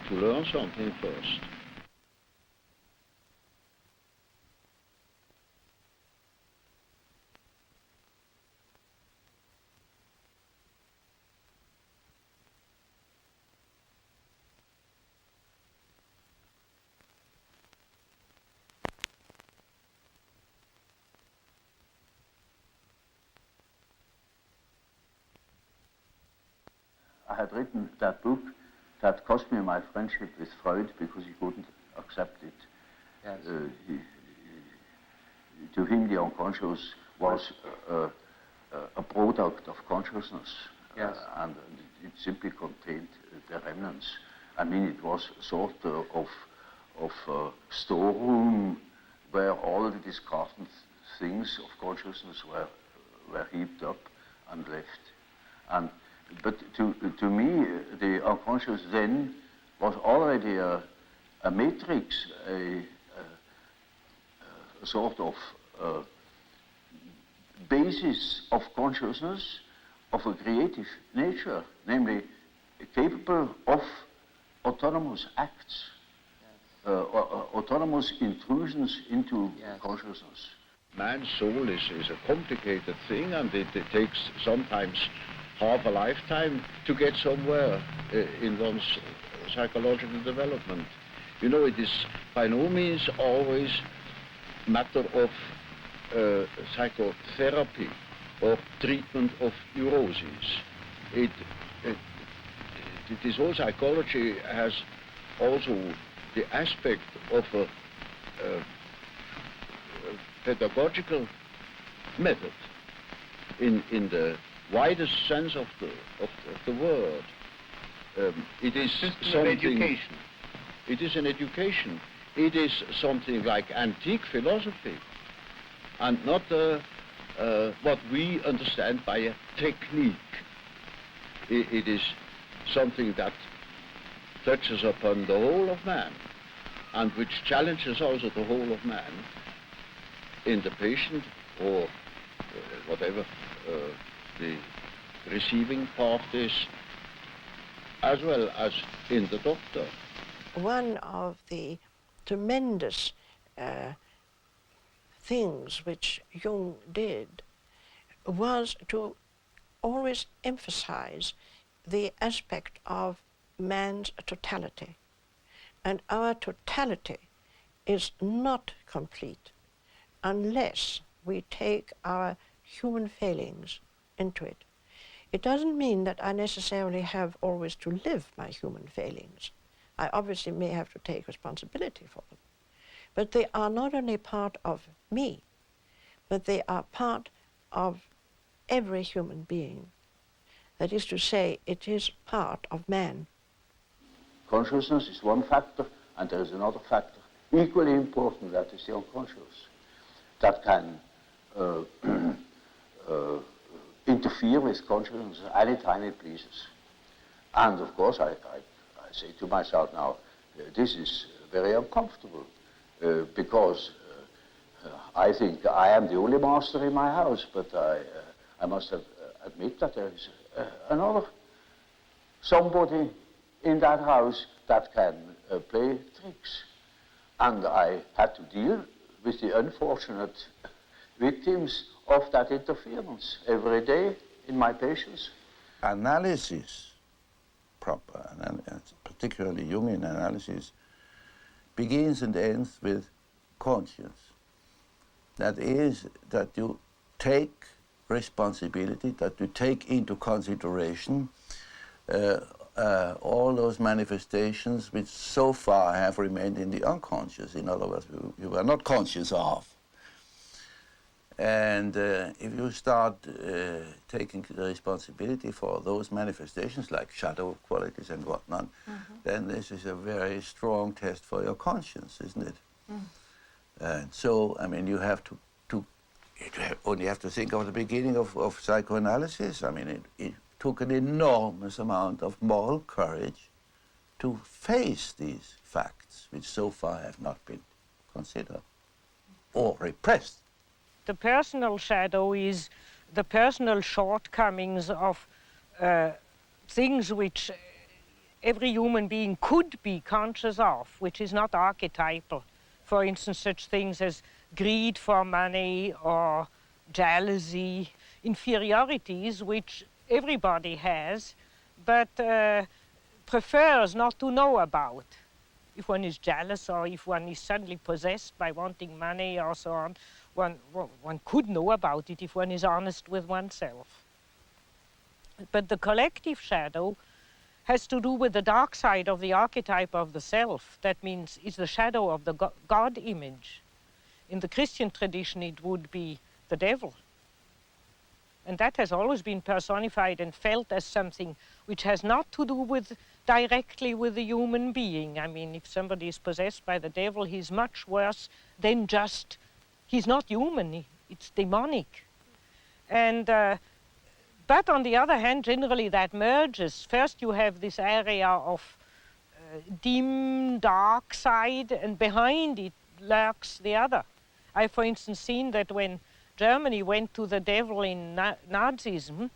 to learn something first. I had written that book that cost me my friendship with Freud because he couldn't accept it. Yes. To him, the unconscious was a product of consciousness. Yes. And it simply contained the remnants. I mean, it was sort of a storeroom where all the discarded things of consciousness were heaped up and left. But to me, the unconscious then was already a matrix, a sort of basis of consciousness of a creative nature, namely capable of autonomous acts, autonomous intrusions into consciousness. Man's soul is a complicated thing, and it takes sometimes half a lifetime to get somewhere in one's psychological development. You know, it is by no means always a matter of psychotherapy or treatment of neuroses. This whole psychology has also the aspect of a pedagogical method in the widest sense of the word. It is something. Education. It is an education. It is something like antique philosophy, and not what we understand by a technique. It is something that touches upon the whole of man, and which challenges also the whole of man in the patient or whatever the receiving part is, as well as in the doctor. One of the tremendous things which Jung did was to always emphasize the aspect of man's totality. And our totality is not complete unless we take our human failings into it. It doesn't mean that I necessarily have always to live my human failings. I obviously may have to take responsibility for them. But they are not only part of me, but they are part of every human being. That is to say, it is part of man. Consciousness is one factor, and there is another factor, equally important, that is the unconscious, that can interfere with consciousness any time it pleases. And of course, I say to myself now, this is very uncomfortable, because I think I am the only master in my house, but I must admit that there is another somebody in that house that can play tricks. And I had to deal with the unfortunate victims of that interference every day in my patients. Analysis, proper, particularly Jungian analysis, begins and ends with conscience. That is, that you take responsibility, that you take into consideration all those manifestations which so far have remained in the unconscious. In other words, you were not conscious of. And if you start taking the responsibility for those manifestations, like shadow qualities and whatnot, then this is a very strong test for your conscience, isn't it? And so, I mean, you have to only have to think of the beginning of psychoanalysis. I mean, it took an enormous amount of moral courage to face these facts, which so far have not been considered or repressed. The personal shadow is the personal shortcomings of things which every human being could be conscious of, which is not archetypal. For instance, such things as greed for money or jealousy, inferiorities which everybody has, but prefers not to know about. If one is jealous or if one is suddenly possessed by wanting money or so on, one could know about it if one is honest with oneself. But the collective shadow has to do with the dark side of the archetype of the self. That means it's the shadow of the God image. In the Christian tradition, it would be the devil. And that has always been personified and felt as something which has not to do directly with the human being. I mean, if somebody is possessed by the devil, he's much worse than just, he's not human, it's demonic. And, but on the other hand, generally that merges. First you have this area of dim, dark side, and behind it lurks the other. I've, for instance, seen that when Germany went to the devil in Nazism,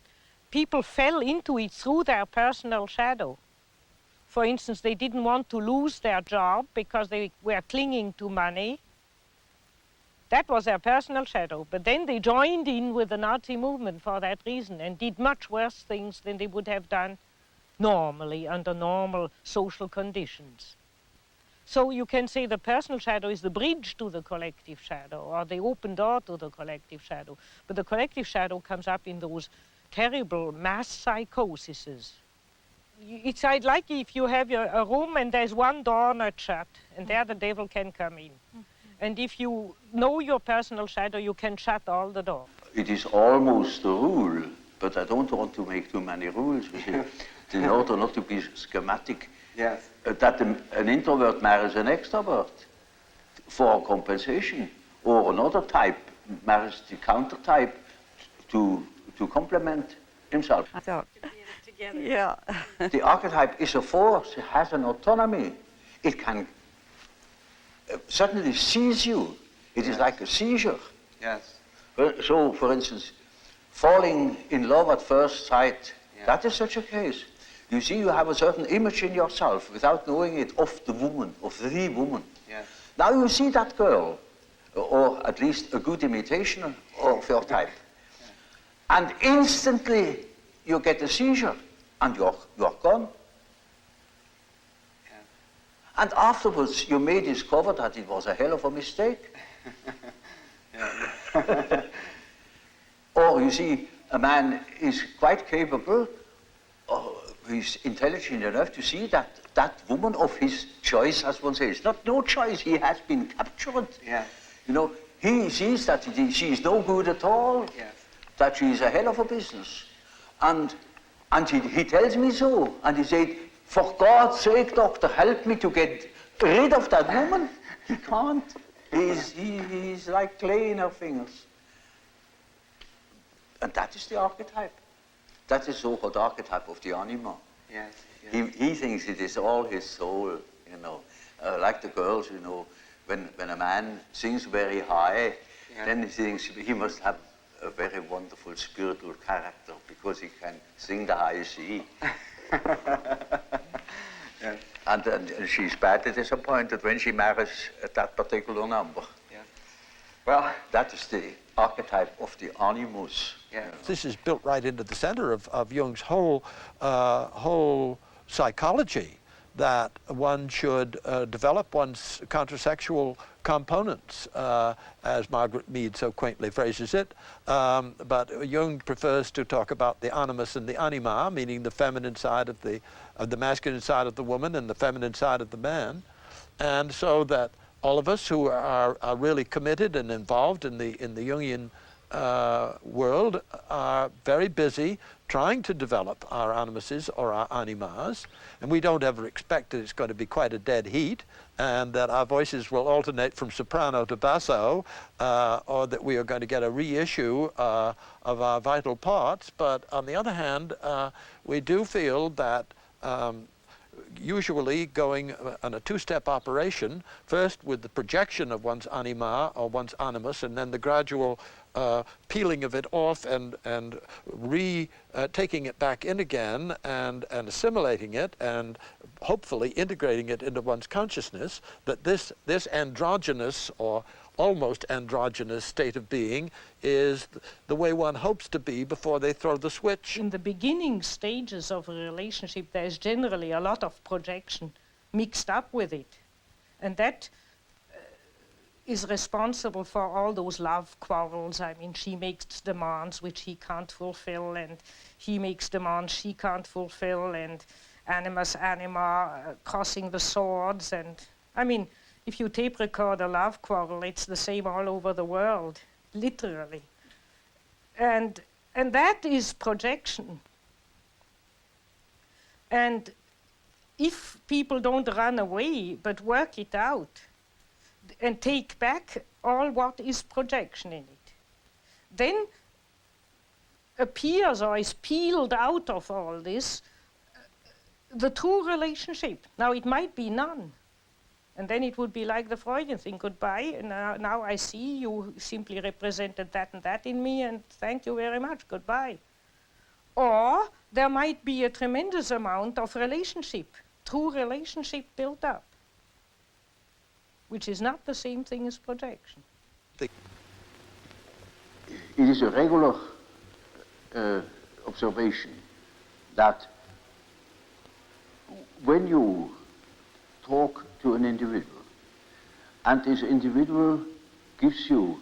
people fell into it through their personal shadow. For instance, they didn't want to lose their job because they were clinging to money. That was their personal shadow. But then they joined in with the Nazi movement for that reason and did much worse things than they would have done normally under normal social conditions. So you can say the personal shadow is the bridge to the collective shadow, or the open door to the collective shadow. But the collective shadow comes up in those terrible mass psychoses. It's like if you have a room and there's one door not shut, and there the devil can come in. And if you know your personal shadow, you can shut all the doors. It is almost a rule, but I don't want to make too many rules with you, in order not to be schematic. Yes. That an introvert marries an extrovert for compensation, or another type marries the counter type to complement himself. I thought, yeah. The archetype is a force, it has an autonomy. It can suddenly seize you. It is like a seizure. Yes. So, for instance, falling in love at first sight, that is such a case. You see, you have a certain image in yourself without knowing it of the woman, of the woman. Yes. Now you see that girl, or at least a good imitation of your type. And instantly you get a seizure and you're gone. And afterwards you may discover that it was a hell of a mistake. Or you see, a man is quite capable, he's intelligent enough to see that that woman of his choice, as one says, not no choice, he has been captured. Yeah. You know, he sees that she is no good at all, Yes. that she is a hell of a business. And he tells me so, and he said, for God's sake, doctor, help me to get rid of that woman. He can't. He's like clay in her fingers. And that is the archetype. That is the so-called archetype of the anima. Yes. Yes. He thinks it is all his soul, you know. Like the girls, you know, when a man sings very high, then he thinks he must have a very wonderful spiritual character because he can sing the high C. Yes. And she's badly disappointed when she marries at that particular number. Yes. Well, That is the archetype of the animus. yeah. This is built right into the center of Jung's whole psychology, that one should develop one's countersexual components, as Margaret Mead so quaintly phrases it. But Jung prefers to talk about the animus and the anima, meaning the feminine side of the masculine side of the woman and the feminine side of the man. And so that all of us who are really committed and involved in the Jungian world are very busy trying to develop our animuses or our animas, and we don't ever expect that it's going to be quite a dead heat and that our voices will alternate from soprano to basso, or that we are going to get a reissue of our vital parts. But on the other hand, we do feel that usually going on a two-step operation, first with the projection of one's anima or one's animus, and then the gradual peeling of it off and taking it back in again and assimilating it and hopefully integrating it into one's consciousness, that this androgynous or almost androgynous state of being is the way one hopes to be before they throw the switch. In the beginning stages of a relationship, there is generally a lot of projection mixed up with it. And that is responsible for all those love quarrels. I mean, she makes demands which he can't fulfill, and he makes demands she can't fulfill, and animus anima crossing the swords. And I mean, if you tape record a love quarrel, it's the same all over the world, literally. And that is projection. And if people don't run away, but work it out and take back all what is projection in it, then appears or is peeled out of all this the true relationship. Now, it might be none. And then it would be like the Freudian thing, goodbye, and now I see you simply represented that and that in me, and thank you very much, goodbye. Or there might be a tremendous amount of relationship, true relationship built up, which is not the same thing as projection. It is a regular observation that when you talk to an individual, and this individual gives you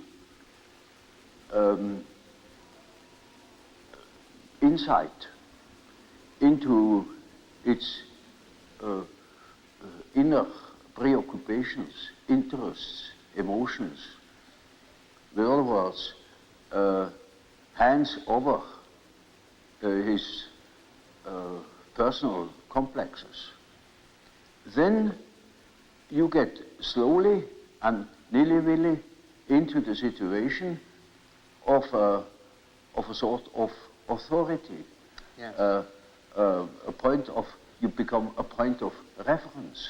insight into its inner preoccupations, interests, emotions. In other words, hands over his personal complexes. Then you get slowly and nilly-willy into the situation of a sort of authority. Yes. You become a point of reference.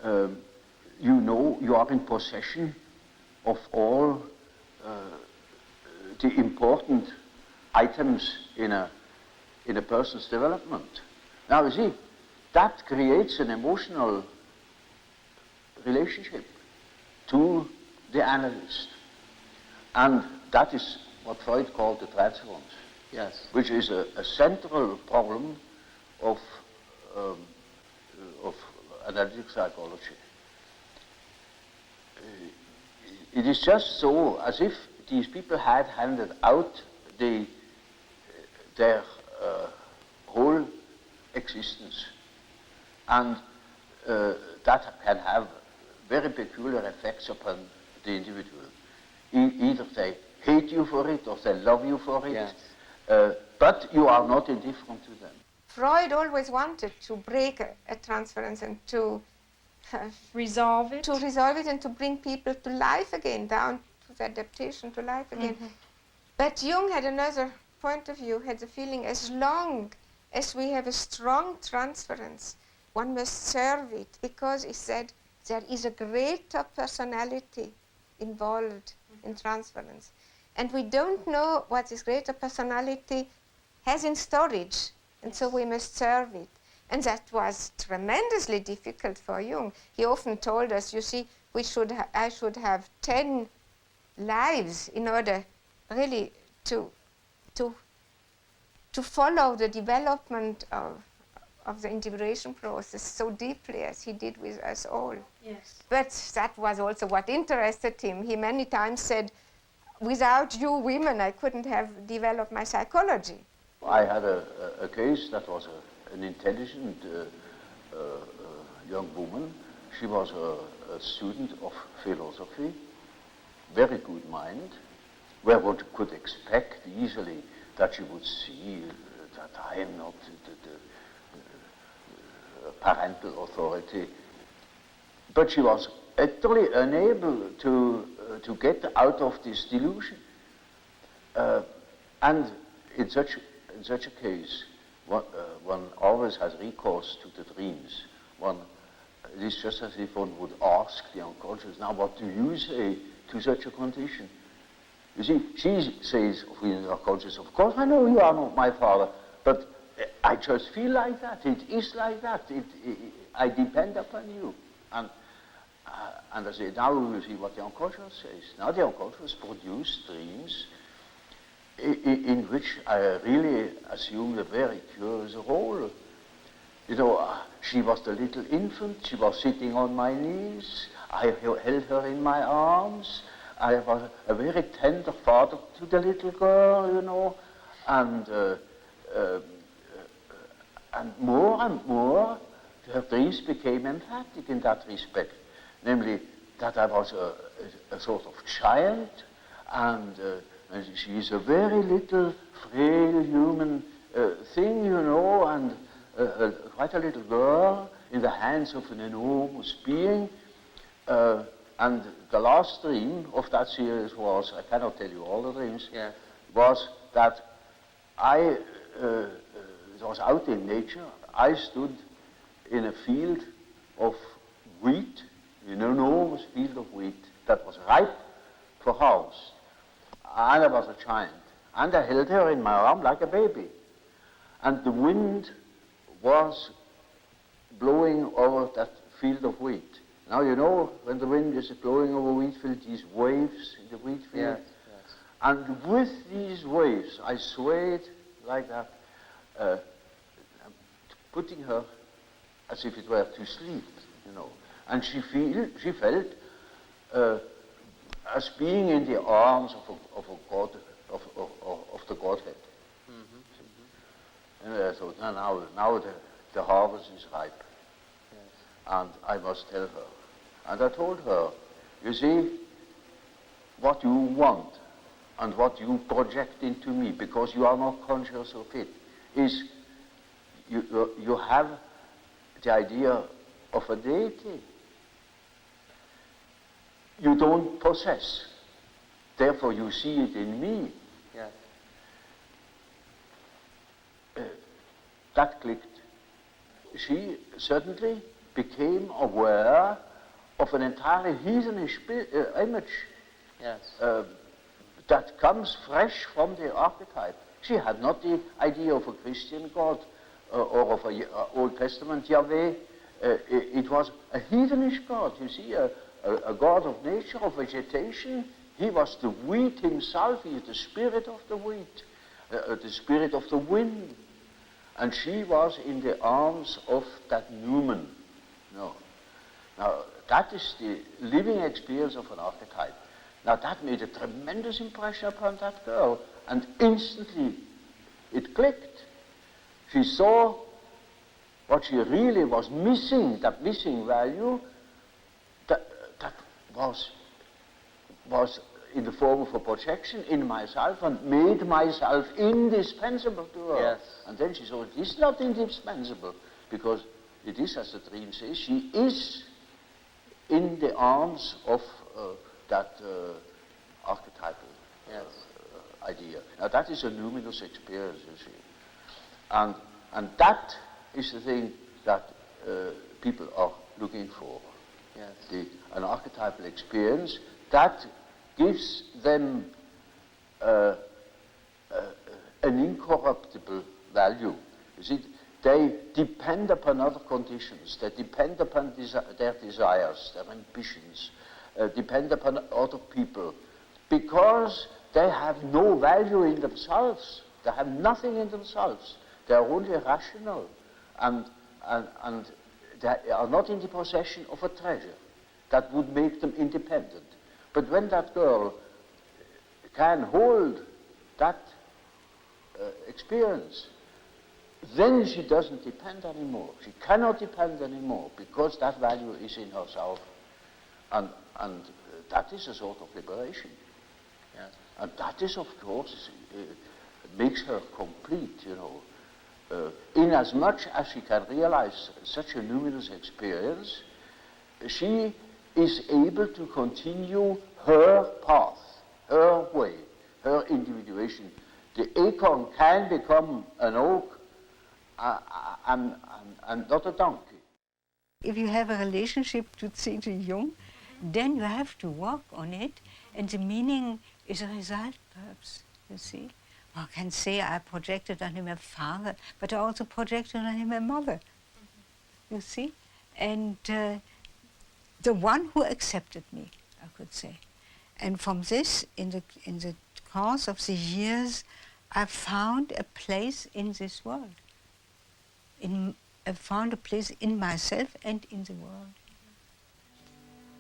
You know you are in possession of all the important items in a person's development. Now you see, that creates an emotional relationship to the analyst. And that is what Freud called the transference. Yes. Which is a central problem of analytic psychology. It is just so as if these people had handed out their whole existence, and that can have very peculiar effects upon the individual. Either they hate you for it or they love you for it, yes. But you are not indifferent to them. Freud always wanted to break a transference and to resolve it. To resolve it and to bring people to life again, down to the adaptation to life again. Mm-hmm. But Jung had another point of view, had the feeling as long as we have a strong transference, one must serve it, because he said there is a greater personality involved in transference. And we don't know what this greater personality has in storage, and so we must serve it. And that was tremendously difficult for Jung. He often told us, you see, I should have 10 lives in order really to follow the development of the integration process so deeply as he did with us all. Yes. But that was also what interested him. He many times said, without you women, I couldn't have developed my psychology. I had a case that was an intelligent young woman. She was a student of philosophy, very good mind, where one could expect easily that she would see that I am not the parental authority. But she was utterly unable to get out of this delusion. And in such a case, one always has recourse to the dreams. It is just as if one would ask the unconscious, now what do you say to such a condition? You see, she says of the unconscious, of course I know you are not my father, but I just feel like that. It is like that. I depend upon you. And I say, now we will see what the unconscious says. Now the unconscious produces dreams in which I really assumed a very curious role. You know, she was the little infant, she was sitting on my knees, I held her in my arms, I was a very tender father to the little girl, you know, and more, her dreams became emphatic in that respect, namely that I was a sort of giant, and she is a very little, frail human thing, you know, and quite a little girl in the hands of an enormous being. And the last dream of that series was, I cannot tell you all the dreams, was that it was out in nature. I stood in a field of wheat, an enormous field of wheat that was ripe for harvest. And I was a giant. And I held her in my arm like a baby. And the wind was blowing over that field of wheat. Now, you know, when the wind is blowing over wheat field, these waves in the wheat field. Yes, yes. And with these waves, I swayed like that, putting her as if it were to sleep, you know. And she felt as being in the arms of a God, of the Godhead. And I thought, now the harvest is ripe. Yes. And I must tell her. And I told her, you see, what you want and what you project into me, because you are not conscious of it, is you have the idea of a deity. You don't possess. Therefore you see it in me. Yes. That clicked. She suddenly became aware of an entirely heathenish image. Yes. That comes fresh from the archetype. She had not the idea of a Christian God or of an Old Testament Yahweh. It was a heathenish God, you see, a God of nature, of vegetation. He was the wheat himself. He is the spirit of the wheat, the spirit of the wind. And she was in the arms of that Newman. No. Now, that is the living experience of an archetype. Now, that made a tremendous impression upon that girl, and instantly it clicked. She saw what she really was missing, that missing value, that was in the form of a projection in myself and made myself indispensable to her. Yes. And then she saw it is not indispensable, because it is, as the dream says, she is in the arms of that archetypal idea. Now that is a luminous experience, you see. And that is the thing that people are looking for. Yes. An archetypal experience that gives them an incorruptible value. You see, they depend upon other conditions. They depend upon their desires, their ambitions, depend upon other people, because they have no value in themselves. They have nothing in themselves. They are only rational, and they are not in the possession of a treasure that would make them independent. But when that girl can hold that experience, then she doesn't depend anymore. She cannot depend anymore, because that value is in herself. And that is a sort of liberation. Yes. And that is, of course, makes her complete, you know. Inasmuch as she can realize such a luminous experience, she is able to continue her path, her way, her individuation. The acorn can become an oak, I'm not a donkey. If you have a relationship to C. G. Jung, then you have to work on it, and the meaning is a result, perhaps, you see. One can say I projected on him a father, but I also projected on him a mother, you see. And the one who accepted me, I could say. And from this, in the course of the years, I found a place in this world. I found a place in myself and in the world.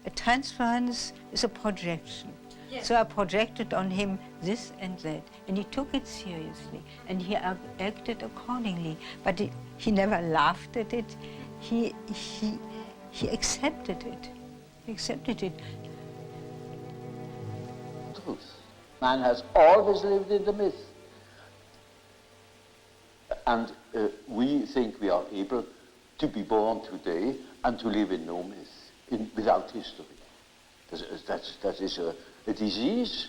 A transference is a projection. Yes. So I projected on him this and that, and he took it seriously, and he acted accordingly. But he never laughed at it. He accepted it. He accepted it. Truth. Man has always lived in the myth. And we think we are able to be born today and to live in no myth, without history. That is a disease.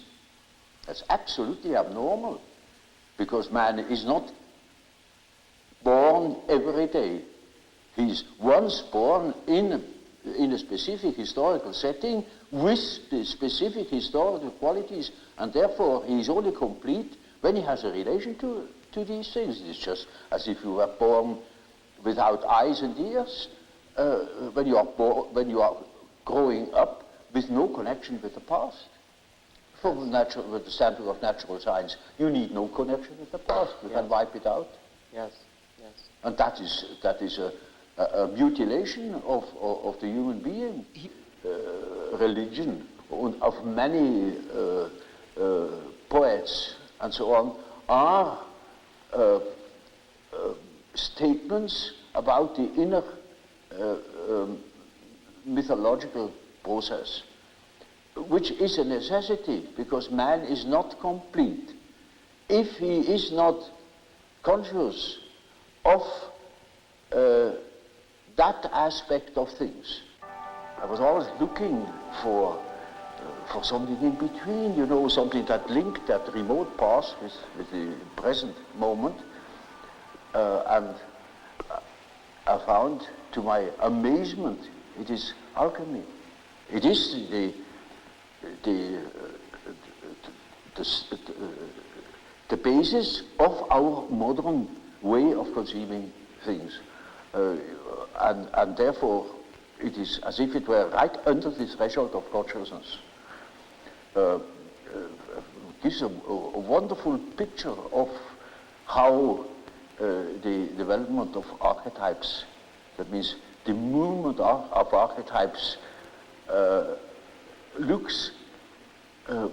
That's absolutely abnormal, because man is not born every day. He's once born in a specific historical setting with the specific historical qualities, and therefore he is only complete when he has a relation to these things. It's just as if you were born without eyes and ears, when you are growing up with no connection with the past. From with the standpoint of natural science, you need no connection with the past. You can wipe it out. Yes, yes. And that is a mutilation of the human being. Religion of many poets and so on are statements about the inner mythological process, which is a necessity, because man is not complete if he is not conscious of that aspect of things. I was always looking for something in between, you know, something that linked that remote past with the present moment, and I found, to my amazement, it is alchemy. It is the basis of our modern way of conceiving things, and therefore it is as if it were right under the threshold of consciousness. Gives a wonderful picture of how the development of archetypes, that means the movement of archetypes, looks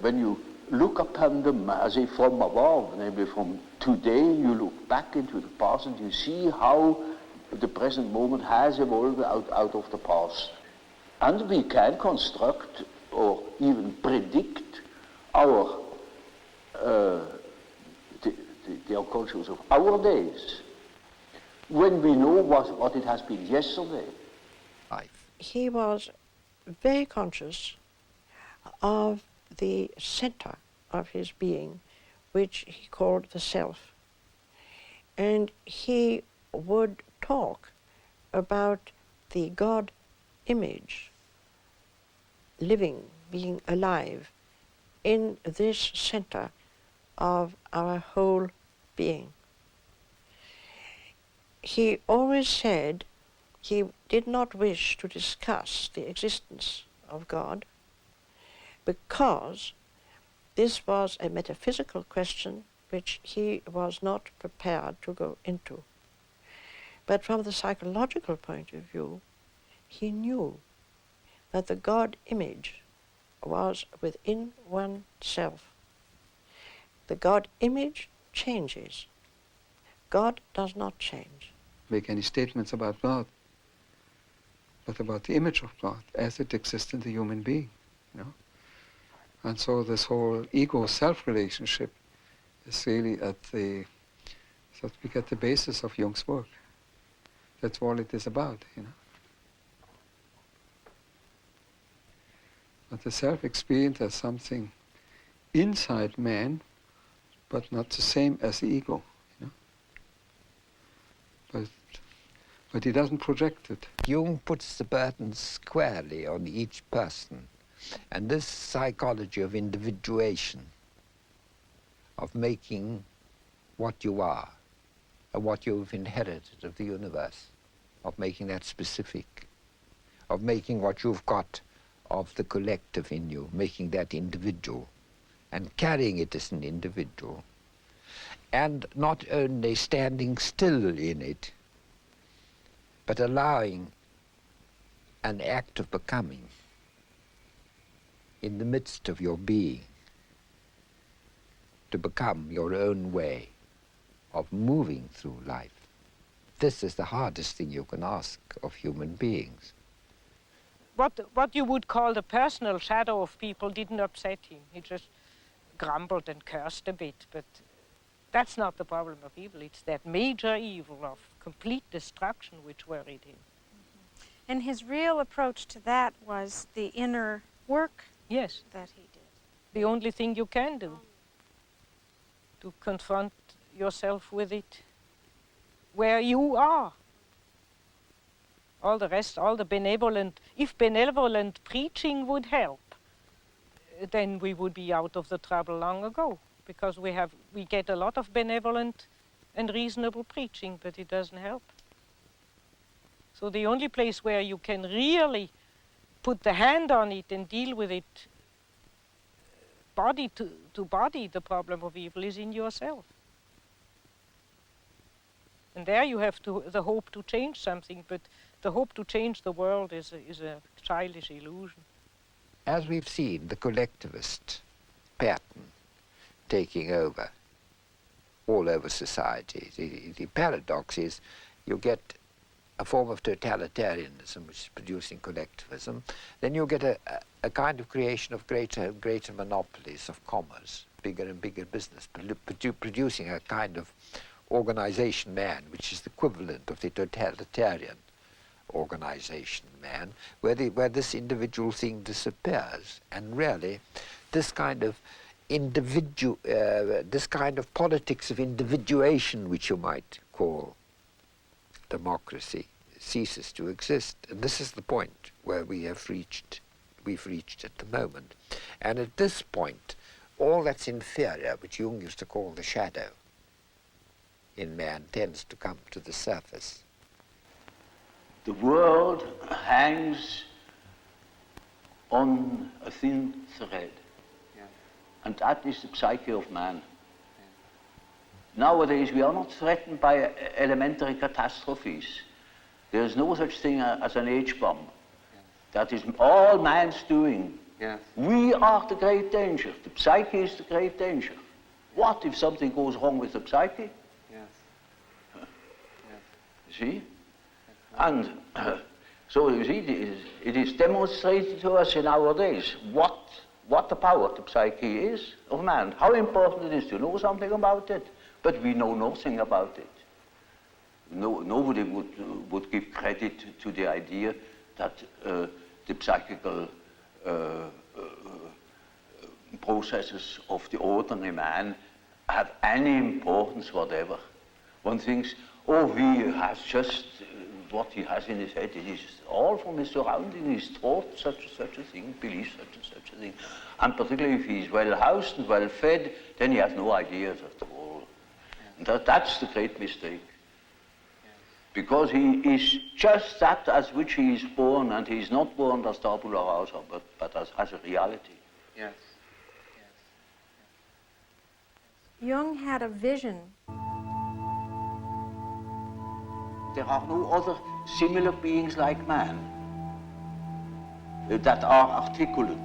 when you look upon them as if from above, namely from today, you look back into the past and you see how the present moment has evolved out of the past. And we can construct or even predict our the unconscious of our days when we know what it has been yesterday. He was very conscious of the center of his being, which he called the self. And he would talk about the God image living, being alive in this center of our whole being. He always said he did not wish to discuss the existence of God because this was a metaphysical question which he was not prepared to go into. But from the psychological point of view, he knew that the God image was within oneself. The God image changes. God does not change. Make any statements about God, but about the image of God as it exists in the human being, you know. And so this whole ego-self relationship is really so we get the basis of Jung's work. That's all it is about, you know. But the self-experience as something inside man, but not the same as the ego, you know. but he doesn't project it. Jung puts the burden squarely on each person. And this psychology of individuation, of making what you are, and what you've inherited of the universe, of making that specific, of making what you've got of the collective in you, making that individual, and carrying it as an individual, and not only standing still in it, but allowing an act of becoming in the midst of your being, to become your own way of moving through life. This is the hardest thing you can ask of human beings. What you would call the personal shadow of people didn't upset him. He just grumbled and cursed a bit, but that's not the problem of evil. It's that major evil of complete destruction which worried him. And his real approach to that was the inner work Yes, that he did. the only thing you can do, to confront yourself with it where you are. All the rest, all the benevolent, if benevolent preaching would help, then we would be out of the trouble long ago, because we get a lot of benevolent and reasonable preaching, but it doesn't help. So the only place where you can really put the hand on it and deal with it body to body, the problem of evil, is in yourself. And there you have the hope to change something, but the hope to change the world is a childish illusion. As we've seen, the collectivist pattern taking over all over society. The paradox is you get a form of totalitarianism which is producing collectivism, then you get a kind of creation of greater and greater monopolies of commerce, bigger and bigger business, producing a kind of organization man, which is the equivalent of the totalitarian organization man, where this individual thing disappears, and really this kind of this kind of politics of individuation, which you might call democracy, ceases to exist. And this is the point where we've reached at the moment. And at this point, all that's inferior, which Jung used to call the shadow in man, tends to come to the surface. The world hangs on a thin thread, and that is the psyche of man. Nowadays, we are not threatened by elementary catastrophes. There is no such thing as an H-bomb. That is all man's doing. Yes. We are the great danger. The psyche is the great danger. What if something goes wrong with the psyche? Yes. You see? And so you see, it is demonstrated to us in our days what the power of the psyche is of man, how important it is to know something about it, but we know nothing about it. Nobody would give credit to the idea that the psychical processes of the ordinary man have any importance whatever. One thinks, oh, he has just what he has in his head, it is all from his surroundings, he's taught such a thing, believes such a thing. And particularly if he's well housed and well fed, then he has no ideas at all. And that's the great mistake. Because he is just that as which he is born, and he is not born as tabula rasa, but as a reality. Yes. Jung had a vision. There are no other similar beings like man that are articulate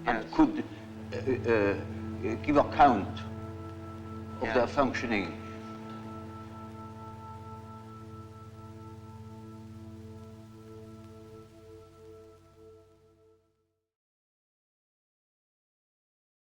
and could give account of their functioning